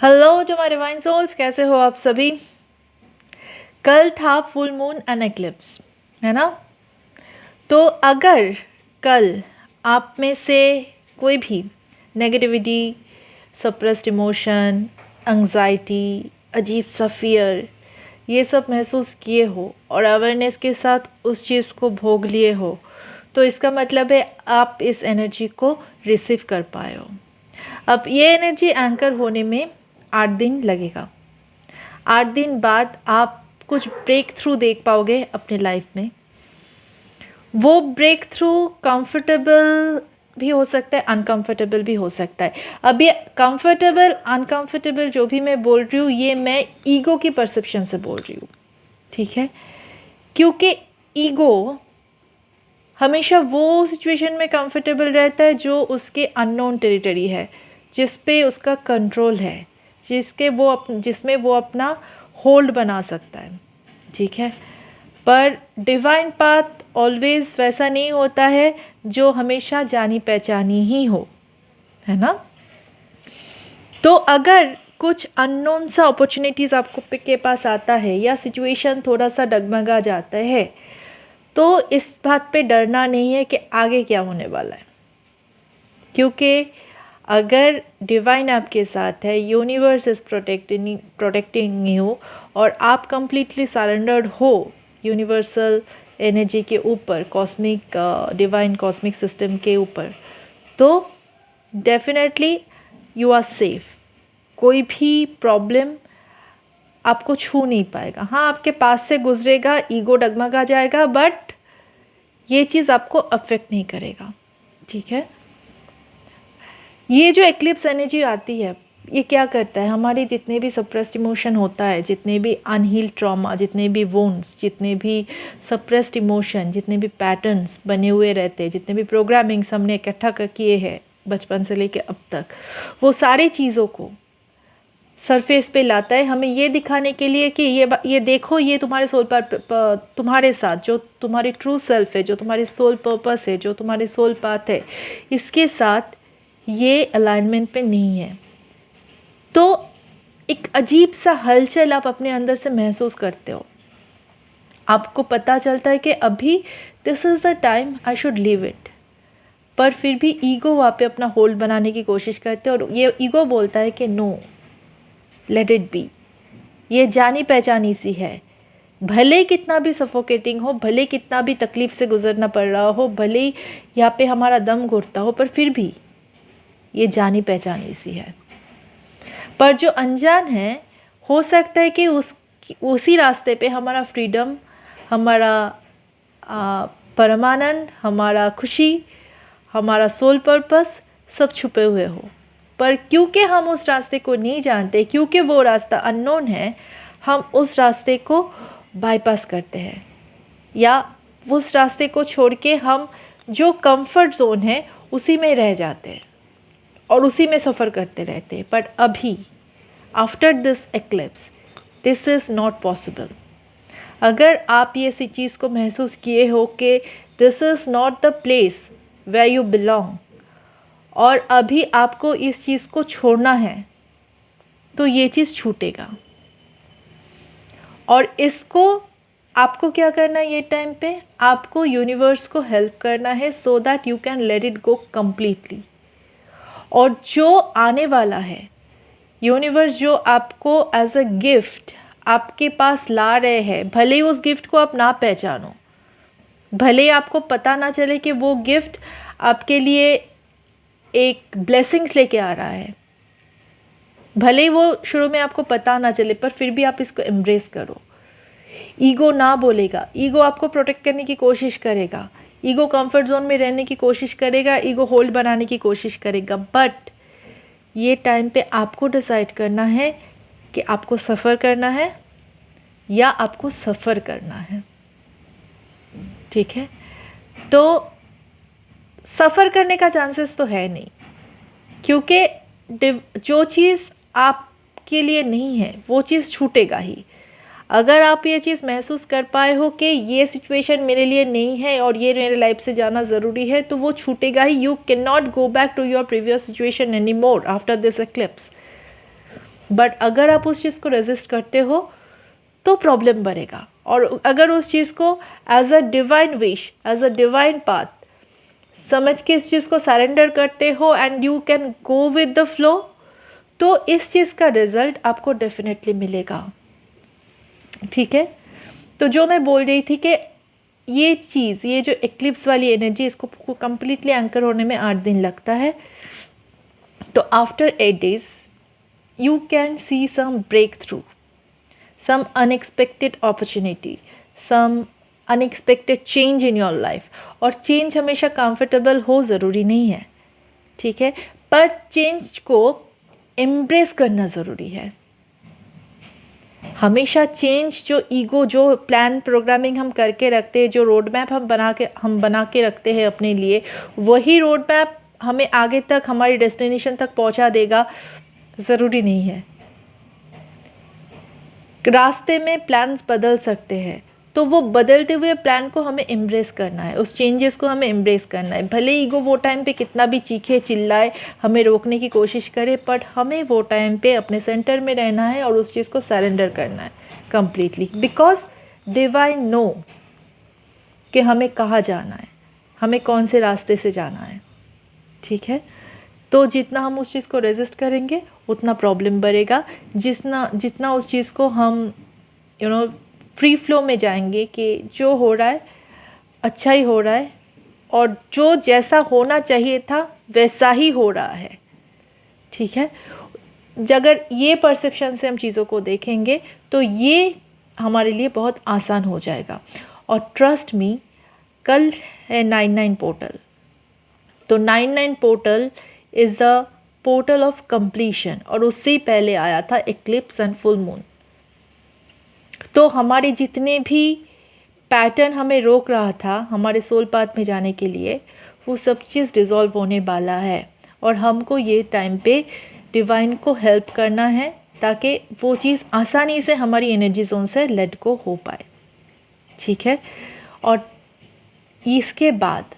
Hello to my divine souls, कैसे हो आप सभी। कल था फुल मून एंड एक्लिप्स, है ना। तो अगर कल आप में से कोई भी नेगेटिविटी, सप्रेस्ड इमोशन, एंजाइटी, अजीब सा फियर, ये सब महसूस किए हो और अवेयरनेस के साथ उस चीज़ को भोग लिए हो, तो इसका मतलब है आप इस एनर्जी को रिसीव कर पाए हो। अब ये एनर्जी एंकर होने में 8 दिन लगेगा। 8 दिन बाद आप कुछ ब्रेक थ्रू देख पाओगे अपने लाइफ में। वो ब्रेक थ्रू कंफर्टेबल भी हो सकता है, अनकंफर्टेबल भी हो सकता है। अब ये कंफर्टेबल अनकंफर्टेबल जो भी मैं बोल रही हूँ, ये मैं ईगो की परसेप्शन से बोल रही हूँ, ठीक है। क्योंकि ईगो हमेशा वो सिचुएशन में कंफर्टेबल रहता है जो उसके अननोन टेरिटरी है, जिस पे उसका कंट्रोल है, जिसमें वो अपना होल्ड बना सकता है, ठीक है। पर डिवाइन पाथ ऑलवेज वैसा नहीं होता है जो हमेशा जानी पहचानी ही हो, है ना। तो अगर कुछ अननोन सा अपॉर्चुनिटीज़ आपको के पास आता है या सिचुएशन थोड़ा सा डगमगा जाता है, तो इस बात पे डरना नहीं है कि आगे क्या होने वाला है। क्योंकि अगर डिवाइन आपके साथ है, यूनिवर्स इज़ प्रोटेक्टिंग यू, और आप कंप्लीटली सरेंडर्ड हो यूनिवर्सल एनर्जी के ऊपर, कॉस्मिक डिवाइन कॉस्मिक सिस्टम के ऊपर, तो डेफिनेटली यू आर सेफ। कोई भी प्रॉब्लम आपको छू नहीं पाएगा। हाँ, आपके पास से गुजरेगा, ईगो डगमगा जाएगा, बट ये चीज़ आपको अफेक्ट नहीं करेगा, ठीक है। ये जो एक्लिप्स एनर्जी आती है, ये क्या करता है, हमारे जितने भी सप्रेस्ड इमोशन होता है, जितने भी अनहील्ड ट्रॉमा, जितने भी वुंड्स, जितने भी सप्रेस्ड इमोशन, जितने भी पैटर्न्स बने हुए रहते हैं, जितने भी प्रोग्रामिंग्स हमने इकट्ठा कर किए हैं बचपन से लेकर अब तक, वो सारी चीज़ों को सरफेस पे लाता है, हमें ये दिखाने के लिए कि ये देखो, ये तुम्हारे सोल पर तुम्हारे साथ जो तुम्हारी ट्रू सेल्फ है, जो तुम्हारी सोल पर्पस है, जो तुम्हारे सोल पाथ है, इसके साथ ये अलाइनमेंट पे नहीं है। तो एक अजीब सा हलचल आप अपने अंदर से महसूस करते हो। आपको पता चलता है कि अभी this is the time I should leave it, पर फिर भी ईगो वहाँ पे अपना होल्ड बनाने की कोशिश करते हैं, और ये ईगो बोलता है कि नो, लेट इट बी। ये जानी पहचानी सी है, भले कितना भी सफोकेटिंग हो, भले कितना भी तकलीफ से गुजरना पड़ रहा हो, भले ही यहाँ पे हमारा दम घुटता हो, पर फिर भी ये जानी पहचानी सी है। पर जो अनजान है, हो सकता है कि उसी रास्ते पे हमारा फ्रीडम, हमारा परमानंद, हमारा खुशी, हमारा सोल पर्पस सब छुपे हुए हो। पर क्योंकि हम उस रास्ते को नहीं जानते, क्योंकि वो रास्ता अननोन है, हम उस रास्ते को बाईपास करते हैं, या उस रास्ते को छोड़ के हम जो कंफर्ट जोन है उसी में रह जाते हैं और उसी में सफ़र करते रहते हैं। बट अभी after this eclipse this is not possible. अगर आप ये सी चीज़ को महसूस किए हो कि this is not the place where you belong, और अभी आपको इस चीज़ को छोड़ना है, तो ये चीज़ छूटेगा। और इसको आपको क्या करना है, ये टाइम पे आपको यूनिवर्स को हेल्प करना है, so that you can let it go completely. और जो आने वाला है, यूनिवर्स जो आपको एज अ गिफ्ट आपके पास ला रहे हैं, भले ही उस गिफ्ट को आप ना पहचानो, भले ही आपको पता ना चले कि वो गिफ्ट आपके लिए एक ब्लेसिंग्स लेके आ रहा है, भले ही वो शुरू में आपको पता ना चले, पर फिर भी आप इसको एम्ब्रेस करो। ईगो ना बोलेगा, ईगो आपको प्रोटेक्ट करने की कोशिश करेगा, ईगो कंफर्ट जोन में रहने की कोशिश करेगा, ईगो होल्ड बनाने की कोशिश करेगा, बट ये टाइम पे आपको डिसाइड करना है कि आपको सफ़र करना है या आपको सफ़र करना है, ठीक है। तो सफ़र करने का चांसेस तो है नहीं, क्योंकि जो चीज़ आपके लिए नहीं है वो चीज़ छूटेगा ही। अगर आप ये चीज़ महसूस कर पाए हो कि ये सिचुएशन मेरे लिए नहीं है और ये मेरे लाइफ से जाना ज़रूरी है, तो वो छूटेगा ही। You can not go back to your previous situation any more after this eclipse. But अगर आप उस चीज़ को रेजिस्ट करते हो तो प्रॉब्लम बढ़ेगा। और अगर उस चीज़ को as a divine wish, as a divine path समझ के इस चीज़ को सरेंडर करते हो and you can go with the flow, तो इस चीज़ का रिजल्ट आपको डेफिनेटली मिलेगा। ठीक है, तो जो मैं बोल रही थी कि ये चीज़, ये जो एक्लिप्स वाली एनर्जी, इसको कंप्लीटली एंकर होने में 8 दिन लगता है। तो after 8 days you can see some breakthrough, some unexpected opportunity, some unexpected change in your life। और चेंज हमेशा कंफर्टेबल हो ज़रूरी नहीं है, ठीक है, पर चेंज को एम्ब्रेस करना ज़रूरी है। हमेशा चेंज, जो ईगो, जो प्लान प्रोग्रामिंग हम करके रखते हैं, जो रोड मैप हम बना के रखते हैं अपने लिए, वही रोड मैप हमें आगे तक, हमारी डेस्टिनेशन तक पहुंचा देगा, ज़रूरी नहीं है। रास्ते में प्लान्स बदल सकते हैं, तो वो बदलते हुए प्लान को हमें एम्ब्रेस करना है, उस चेंजेस को हमें एम्ब्रेस करना है। भले ईगो वो टाइम पे कितना भी चीखे चिल्लाए, हमें रोकने की कोशिश करे, बट हमें वो टाइम पे अपने सेंटर में रहना है और उस चीज़ को सरेंडर करना है कम्प्लीटली, बिकॉज डिवाइन नो कि हमें कहाँ जाना है, हमें कौन से रास्ते से जाना है। ठीक है, तो जितना हम उस चीज़ को रेजिस्ट करेंगे उतना प्रॉब्लम बढ़ेगा। जितना उस चीज़ को हम फ्री फ्लो में जाएंगे कि जो हो रहा है अच्छा ही हो रहा है, और जो जैसा होना चाहिए था वैसा ही हो रहा है। ठीक है, अगर ये परसेप्शन से हम चीज़ों को देखेंगे तो ये हमारे लिए बहुत आसान हो जाएगा। और ट्रस्ट मी, कल है 99 पोर्टल, तो 99 portal is a portal of completion, और उससे पहले आया था एक्लिप्स एंड फुल मून। तो हमारे जितने भी पैटर्न हमें रोक रहा था हमारे सोल पाथ में जाने के लिए, वो सब चीज़ डिज़ोल्व होने वाला है, और हमको ये टाइम पे डिवाइन को हेल्प करना है ताकि वो चीज़ आसानी से हमारी एनर्जी जोन से लेट गो हो पाए। ठीक है, और इसके बाद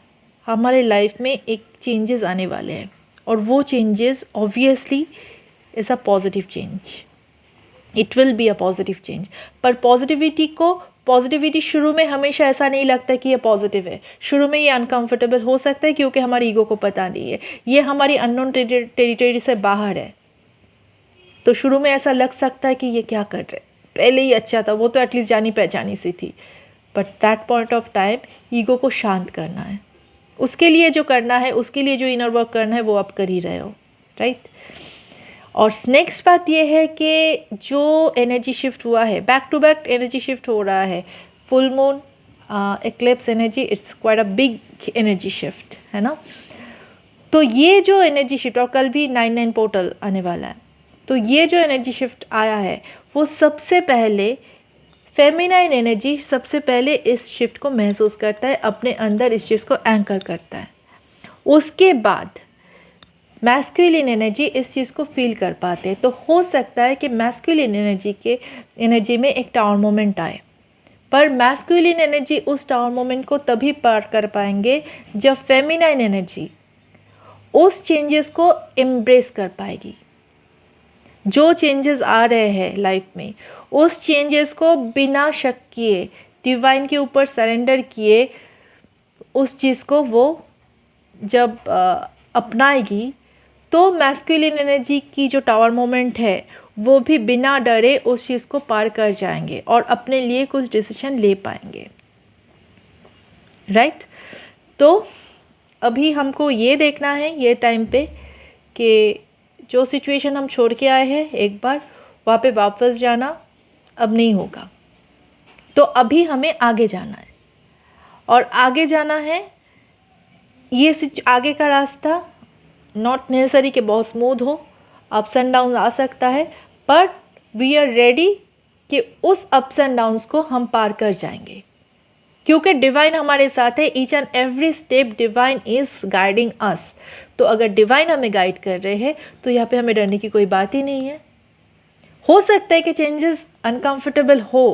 हमारे लाइफ में एक चेंजेस आने वाले हैं, और वो changes obviously is a positive change, it will be a positive change. पर पॉजिटिविटी शुरू में हमेशा ऐसा नहीं लगता कि ये पॉजिटिव है। शुरू में ये अनकंफर्टेबल हो सकता है क्योंकि हमारी ईगो को पता नहीं है, ये हमारी अननोन टेरिटरी से बाहर है। तो शुरू में ऐसा लग सकता है कि ये क्या कर रहे, पहले ही अच्छा था, वो तो एटलीस्ट जानी पहचानी सी थी। But that point of time ego को शांत करना है, उसके लिए जो करना है, उसके लिए जो इनर वर्क करना है वो आप कर ही रहे हो, राइट। और नेक्स्ट बात ये है कि जो एनर्जी शिफ्ट हुआ है, back to back energy shift हो रहा है, full moon, eclipse energy, it's quite a big energy shift, है ना। तो ये जो एनर्जी शिफ्ट, और कल भी 99 पोर्टल आने वाला है, तो ये जो एनर्जी शिफ्ट आया है वो सबसे पहले फेमिनाइन एनर्जी सबसे पहले इस शिफ्ट को महसूस करता है, अपने अंदर इस चीज़ को एंकर करता है। उसके बाद मैस्कुलिन एनर्जी इस चीज़ को फील कर पाते हैं। तो हो सकता है कि मैस्कुलिन एनर्जी में एक टावर मोमेंट आए, पर मैस्कुलिन एनर्जी उस टावर मोमेंट को तभी पार कर पाएंगे जब फेमिनाइन एनर्जी उस चेंजेस को एम्ब्रेस कर पाएगी। जो चेंजेस आ रहे हैं लाइफ में, उस चेंजेस को बिना शक किए डिवाइन के ऊपर सरेंडर किए, उस चीज़ को वो जब अपनाएगी तो मैस्कुलिन एनर्जी की जो टावर मोमेंट है वो भी बिना डरे उस चीज़ को पार कर जाएंगे और अपने लिए कुछ डिसीजन ले पाएंगे, राइट। तो अभी हमको ये देखना है ये टाइम पे कि जो सिचुएशन हम छोड़ के आए हैं एक बार वहाँ पे वापस जाना अब नहीं होगा। तो अभी हमें आगे जाना है, और आगे जाना है, ये आगे का रास्ता नॉट नेसेसरी कि बहुत स्मूथ हो, अप्स एंड डाउन आ सकता है, बट वी आर रेडी कि उस अप्स एंड डाउन्स को हम पार कर जाएंगे क्योंकि डिवाइन हमारे साथ है। Each and every step divine is guiding अस। तो अगर डिवाइन हमें गाइड कर रहे हैं तो यहाँ पे हमें डरने की कोई बात ही नहीं है। हो सकता है कि चेंजेस अनकंफर्टेबल हो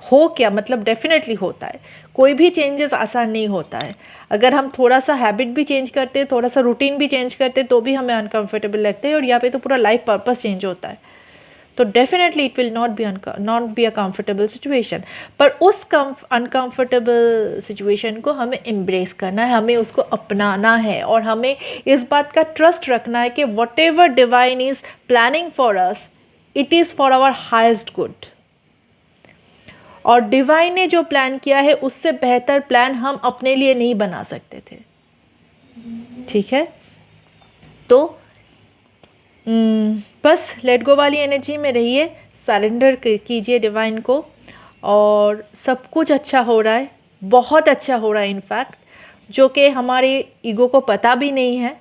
हो क्या, मतलब डेफिनेटली होता है, कोई भी चेंजेस आसान नहीं होता है। अगर हम थोड़ा सा हैबिट भी चेंज करते, थोड़ा सा रूटीन भी चेंज करते, तो भी हमें अनकंफर्टेबल लगता है, और यहाँ पे तो पूरा लाइफ पर्पस चेंज होता है। तो definitely it will not be a comfortable situation, पर उस अनकंफर्टेबल सिचुएशन को हमें एम्ब्रेस करना है, हमें उसको अपनाना है, और हमें इस बात का ट्रस्ट रखना है कि whatever divine is planning for us, it is for our highest good. और डिवाइन ने जो प्लान किया है उससे बेहतर प्लान हम अपने लिए नहीं बना सकते थे। ठीक है, तो बस लेट गो वाली एनर्जी में रहिए, सरेंडर कीजिए डिवाइन को, और सब कुछ अच्छा हो रहा है, बहुत अच्छा हो रहा है इनफैक्ट, जो कि हमारे ईगो को पता भी नहीं है,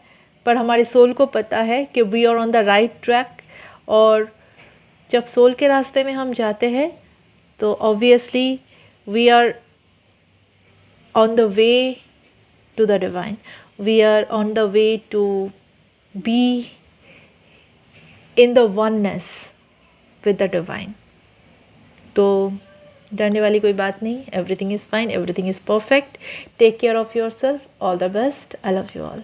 पर हमारे सोल को पता है कि we are on the right track. और जब सोल के रास्ते में हम जाते हैं तो obviously we are on the way to the divine, we are on the way to be in the oneness with the divine। तो डरने वाली कोई बात नहीं, everything is fine, everything is perfect. Take care of yourself, all the best, I love you all.